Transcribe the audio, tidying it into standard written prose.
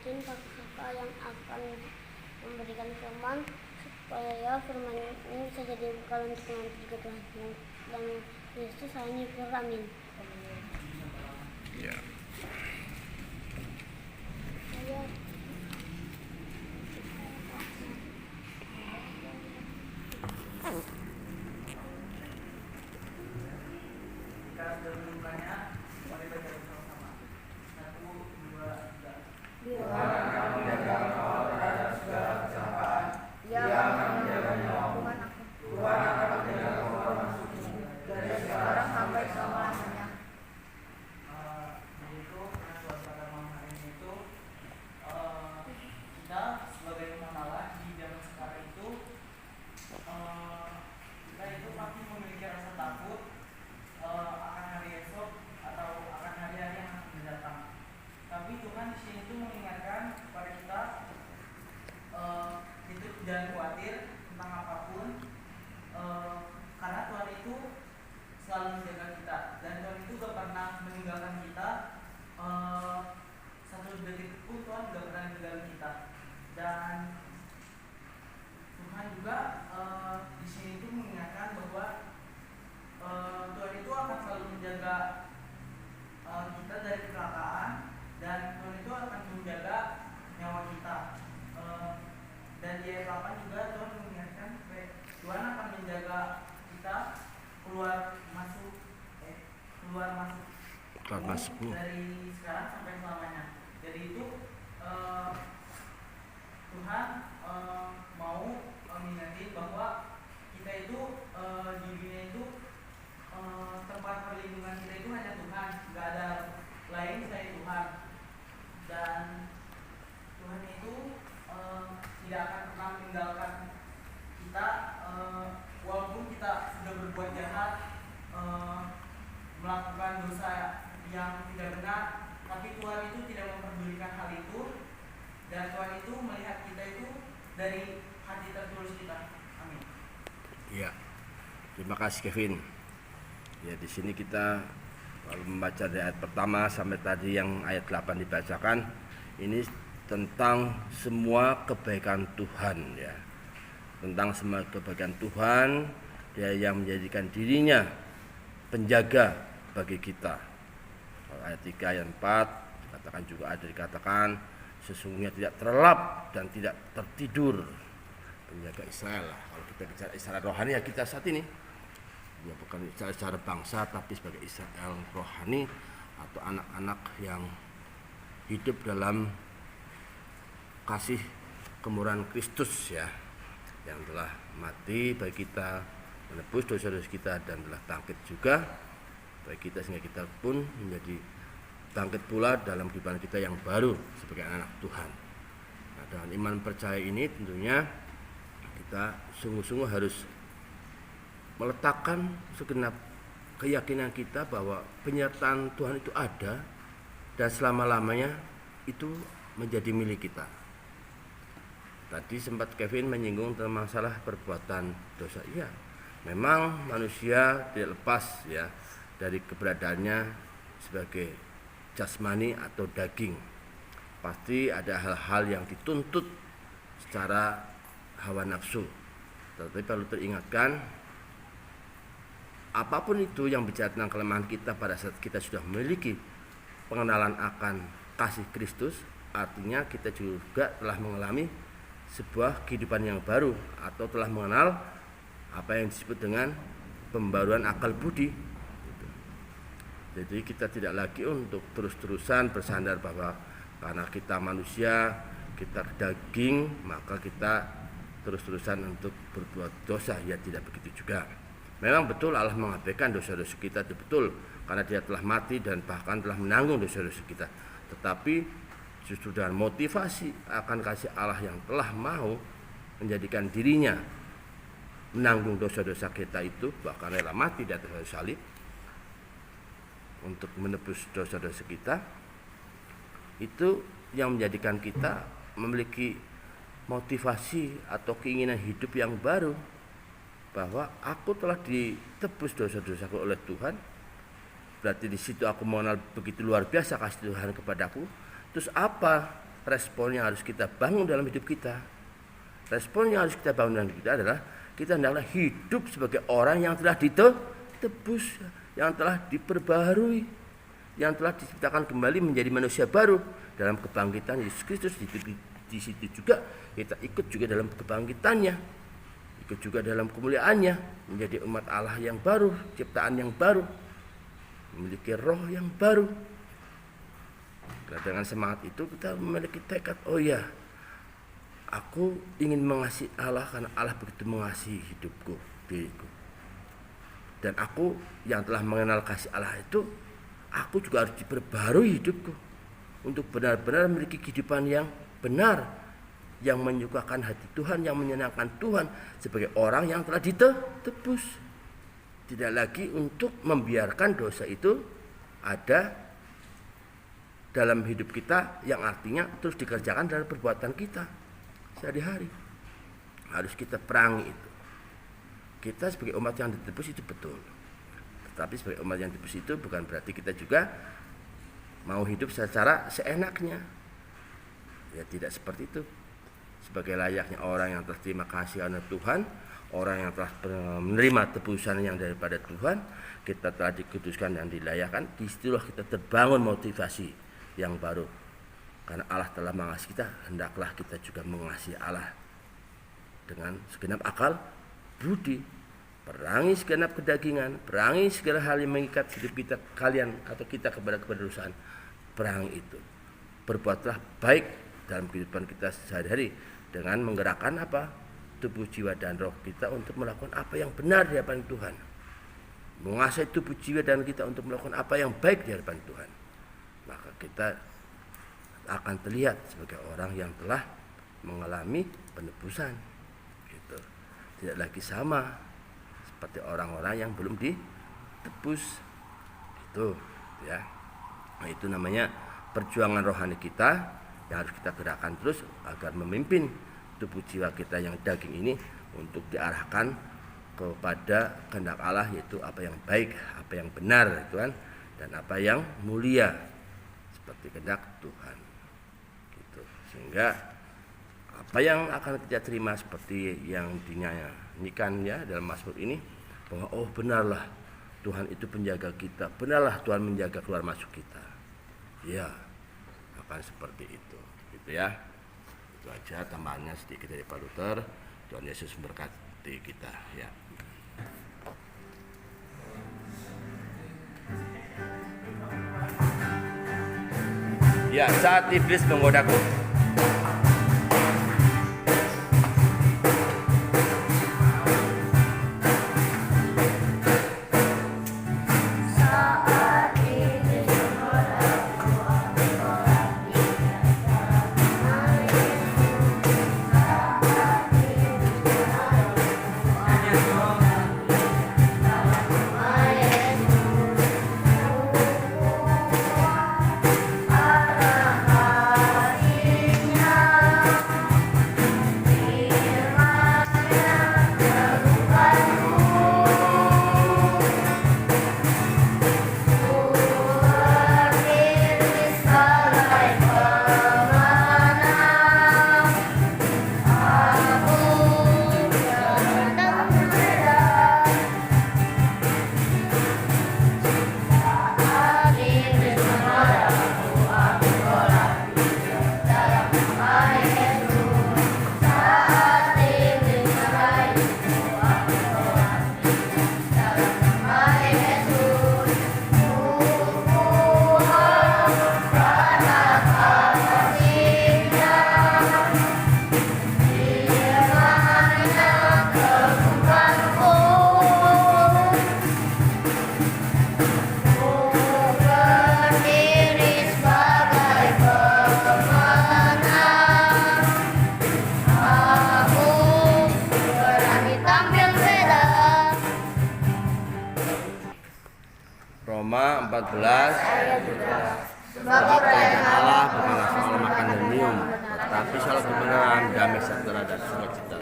Yasin pasal yang akan memberikan firman, supaya firman ini bisa jadi bekal untuk nanti juga Tuhan. Dan Yesus hanya nyukur, amin. Ya. Jangan khawatir tentang apapun, karena Tuhan itu selalu menjaga kita dan Tuhan itu gak pernah meninggalkan kita. Satu detik pun Tuhan gak pernah meninggalkan kita. Dan Tuhan juga di sini itu mengingatkan bahwa Tuhan itu akan selalu menjaga kita dari kecelakaan, dan Tuhan itu akan menjaga nyawa kita. Dan di ayat 8 juga Tuhan mengingatkan Tuhan akan menjaga kita keluar masuk dari sekarang sampai selamanya. Jadi itu Tuhan mau mengingatkan bahwa kita itu di dunia itu tempat perlindungan kita itu hanya Tuhan, nggak ada lain selain Tuhan. Dan Tuhan itu tidak akan pernah meninggalkan kita, walaupun kita sudah berbuat jahat, melakukan dosa yang tidak benar, tapi Tuhan itu tidak memperdulikan hal itu, dan Tuhan itu melihat kita itu dari hati tertulus kita. Amin. Ya, terima kasih Kevin. Ya, di sini kita kalau membaca dari ayat pertama sampai tadi yang ayat 8 dibacakan, ini tentang semua kebaikan Tuhan, ya. Tentang semua kebaikan Tuhan, Dia yang menjadikan dirinya penjaga bagi kita. Ayat 3 ayat 4 dikatakan juga ada dikatakan sesungguhnya tidak terlelap dan tidak tertidur, penjaga Israel. Kalau kita bicara Israel rohani ya kita saat ini, dia bukan Israel secara bangsa tapi sebagai Israel rohani atau anak-anak yang hidup dalam kasih kemurahan Kristus, ya, yang telah mati bagi kita, menebus dosa-dosa kita dan telah bangkit juga bagi kita, sehingga kita pun menjadi bangkit pula dalam kehidupan kita yang baru sebagai anak Tuhan. Nah, dengan iman percaya ini tentunya kita sungguh-sungguh harus meletakkan segenap keyakinan kita bahwa penyertaan Tuhan itu ada dan selama-lamanya itu menjadi milik kita. Tadi sempat Kevin menyinggung tentang masalah perbuatan dosa. Iya, memang manusia tidak lepas, ya, dari keberadaannya sebagai jasmani atau daging. Pasti ada hal-hal yang dituntut secara hawa nafsu. Tetapi perlu teringatkan, apapun itu yang bicara tentang kelemahan kita pada saat kita sudah memiliki pengenalan akan kasih Kristus, artinya kita juga telah mengalami sebuah kehidupan yang baru atau telah mengenal apa yang disebut dengan pembaruan akal budi. Jadi kita tidak lagi untuk terus-terusan bersandar bahwa karena kita manusia, kita daging, maka kita terus-terusan untuk berbuat dosa. Ya, tidak begitu juga. Memang betul Allah mengabaikan dosa-dosa kita, itu betul, karena Dia telah mati dan bahkan telah menanggung dosa-dosa kita. Tetapi justru dengan motivasi akan kasih Allah yang telah mau menjadikan dirinya menanggung dosa-dosa kita itu, bahkan rela mati di atas kayu salib untuk menebus dosa-dosa kita, itu yang menjadikan kita memiliki motivasi atau keinginan hidup yang baru, bahwa aku telah ditebus dosa-dosaku oleh Tuhan. Berarti di situ aku mengenal begitu luar biasa kasih Tuhan kepadaku. Terus apa respon yang harus kita bangun dalam hidup kita. Respon yang harus kita bangun dalam hidup kita adalah kita hendaklah hidup sebagai orang yang telah ditebus, yang telah diperbaharui, yang telah diciptakan kembali menjadi manusia baru dalam kebangkitan Yesus Kristus. Di situ juga kita ikut juga dalam kebangkitannya, ikut juga dalam kemuliaannya, menjadi umat Allah yang baru, ciptaan yang baru, memiliki roh yang baru. Dengan semangat itu kita memiliki tekad, oh ya, aku ingin mengasihi Allah karena Allah begitu mengasihi hidupku, diriku. Dan aku yang telah mengenal kasih Allah itu, aku juga harus diperbarui hidupku untuk benar-benar memiliki kehidupan yang benar, yang menyukakan hati Tuhan, yang menyenangkan Tuhan sebagai orang yang telah ditebus. Tidak lagi untuk membiarkan dosa itu ada dalam hidup kita, yang artinya terus dikerjakan dalam perbuatan kita sehari-hari. Harus kita perangi itu. Kita sebagai umat yang ditebus itu betul, tetapi sebagai umat yang ditebus itu bukan berarti kita juga mau hidup secara seenaknya. Ya, tidak seperti itu. Sebagai layaknya orang yang telah terima kasih oleh Tuhan, orang yang telah menerima tebusan yang daripada Tuhan, kita telah dikuduskan dan dilayakkan. Disitulah kita terbangun motivasi yang baru. Karena Allah telah mengasihi kita, hendaklah kita juga mengasihi Allah dengan segenap akal budi. Perangi segenap kedagingan, perangi segala hal yang mengikat hidup kita, kalian atau kita kepada kedosaan. Perangi itu. Berbuatlah baik dalam kehidupan kita sehari-hari dengan menggerakkan apa? Tubuh, jiwa, dan roh kita untuk melakukan apa yang benar di hadapan Tuhan. Menguasai tubuh, jiwa, dan kita untuk melakukan apa yang baik di hadapan Tuhan. Maka kita akan terlihat sebagai orang yang telah mengalami penebusan. Gitu. Tidak lagi sama seperti orang-orang yang belum ditebus. Itu ya. Nah, itu namanya perjuangan rohani kita yang harus kita gerakkan terus agar memimpin tubuh jiwa kita yang daging ini untuk diarahkan kepada kehendak Allah, yaitu apa yang baik, apa yang benar, Tuhan, dan apa yang mulia seperti kehendak Tuhan. Gitu. Sehingga apa yang akan kita terima seperti yang dinyanyikan ya dalam Mazmur ini, bahwa oh benarlah Tuhan itu penjaga kita, benarlah Tuhan menjaga keluar masuk kita. Ya, akan seperti itu, gitu ya. Itu aja tambahannya sedikit dari Pak Luther. Tuhan Yesus memberkati kita ya. Ya, saat iblis menggodaku, Roma 14 sebab kerajaan Allah bukanlah soal makan dan minum, tetapi soal kebenaran, damai sejahtera dan sukacita